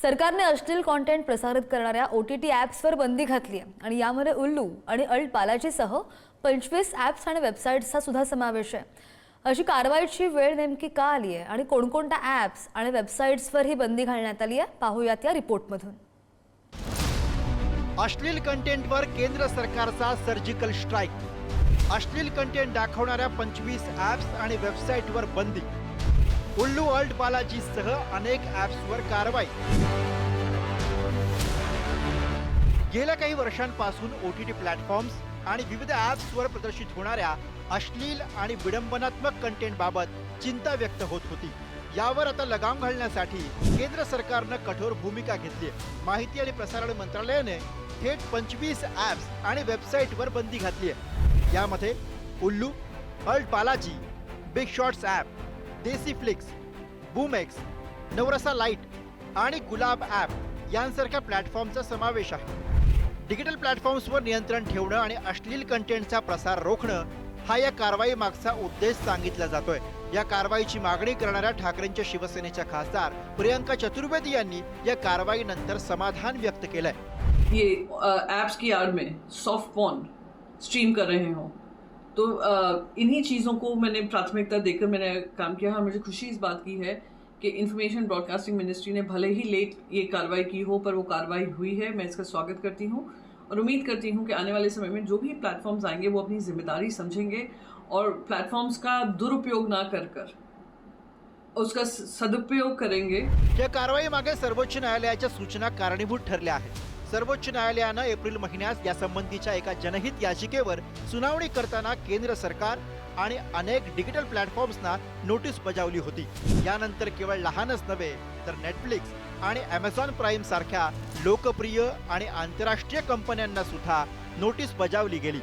सरकारने अश्लील कॉन्टेंट प्रसारित करणाऱ्या OTT ॲप्सवर बंदी घातली आहे आणि यामध्ये उल्लू आणि अल्ट बालाजीसह 25 ॲप्स आणि वेबसाईट्सचा सुद्धा समावेश आहे। अशी कारवाईची वेळ नेमकी का आली आहे आणि कोणकोणत्या ॲप्स आणि वेबसाईट्सवर ही बंदी घालण्यात आली आहे पाहूयात या रिपोर्टमधून। अश्लील कंटेंटवर केंद्र सरकारचा सर्जिकल स्ट्राईक। अश्लील कंटेंट दाखवणाऱ्या 25 ॲप्स आणि वेबसाईटवर बंदी। उल्लू अल्ट बालाजीसह अनेक ॲप्सवर कारवाई। गेल्या काही वर्षांपासून OTT प्लॅटफॉर्म्स आणि विविध ॲप्सवर प्रदर्शित होणाऱ्या अश्लील आणि विडंबनात्मक कंटेंटबाबत चिंता व्यक्त होत होती। यावर आता लगाम घालण्यासाठी केंद्र सरकारनं कठोर भूमिका घेतली आहे। माहिती आणि प्रसारण मंत्रालयाने थेट 25 ॲप्स आणि वेबसाईटवर बंदी घातली आहे। यामध्ये Ullu, ALTBalaji, Big Shots app, Desiflix, BoomEx, Navarasa Lite आणि गुलाब ॲप यांसारख्या प्लॅटफॉर्मचा समावेश आहे। डिजिटल प्लॅटफॉर्म्सवर नियंत्रण ठेवणं आणि अश्लील कंटेंटचा प्रसार रोखणं हा या कारवाई मागचा उद्देश सांगितला जातोय। या कारवाईची मागणी करणाऱ्या ठाकरेंच्या शिवसेनेच्या खासदार प्रियंका चतुर्वेदी यांनी या कारवाईनंतर समाधान व्यक्त केलंय। ये एप्स की आड़ में सॉफ्ट पॉर्न स्ट्रीम कर रहे हो तो इन्हीं चीज़ों को मैंने प्राथमिकता देकर मैंने काम किया है। मुझे खुशी इस बात की है कि इंफॉर्मेशन ब्रॉडकास्टिंग मिनिस्ट्री ने भले ही लेट ये कार्रवाई की हो पर वो कार्रवाई हुई है। मैं इसका स्वागत करती हूँ और उम्मीद करती हूँ कि आने वाले समय में जो भी प्लेटफॉर्म्स आएंगे वो अपनी जिम्मेदारी समझेंगे और प्लेटफॉर्म्स का दुरुपयोग ना कर उसका सदुपयोग करेंगे। या कारवाई मागे सर्वोच्च न्यायालयाच्या सूचना कारणीभूत ठरल्या आहेत। सर्वोच्च न्यायालयानं एप्रिल महिन्यात यासंबंधीच्या एका जनहित याचिकेवर सुनावणी करताना केंद्र सरकार आणि अनेक डिजिटल प्लॅटफॉर्म्सना नोटीस बजावली होती। यानंतर केवळ लहानच नव्हे तर नेटफ्लिक्स आणि Amazon प्राईम सारख्या लोकप्रिय आणि आंतरराष्ट्रीय कंपन्यांना सुद्धा नोटीस बजावली गेली।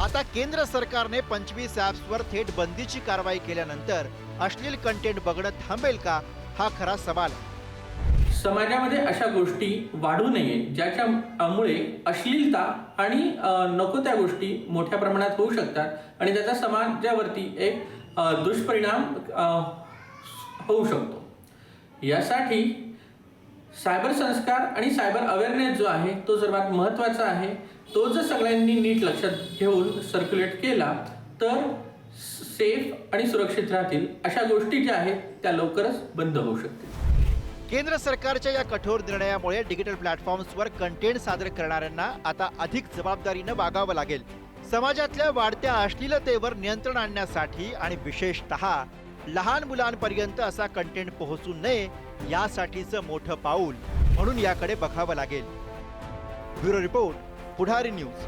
आता केंद्र सरकारने 25 ॲप्सवर थेट बंदीची कारवाई केल्यानंतर अश्लील कंटेंट बघणं थांबेल का हा खरा सवाल आहे। समाजामध्ये अशा गोष्टी वाढू नये ज्याच्यामुळे अश्लीलता आणि नको त्या गोष्टी मोठ्या प्रमाणात होऊ शकतात आणि त्याचा समाजावरती एक दुष्परिणाम होऊ शकतो। यासाठी सायबर संस्कार आणि सायबर अवेअरनेस जो आहे तो सर्वात महत्त्वाचा आहे। तो जर सगळ्यांनी नीट लक्षात घेऊन सर्क्युलेट केला तर सेफ आणि सुरक्षित राहतील। अशा गोष्टी ज्या आहेत त्या लवकरच बंद होऊ शकतील। केंद्र सरकारच्या या कठोर निर्णयामुळे डिजिटल प्लॅटफॉर्म्सवर कंटेंट सादर करणाऱ्यांना आता अधिक जबाबदारीनं वागावं लागेल। समाजातल्या वाढत्या अश्लीलतेवर नियंत्रण आणण्यासाठी आणि विशेषतः लहान मुलांपर्यंत असा कंटेंट पोहोचू नये यासाठीचं मोठं पाऊल म्हणून याकडे बघावं लागेल। ब्युरो रिपोर्ट, पुढारी न्यूज।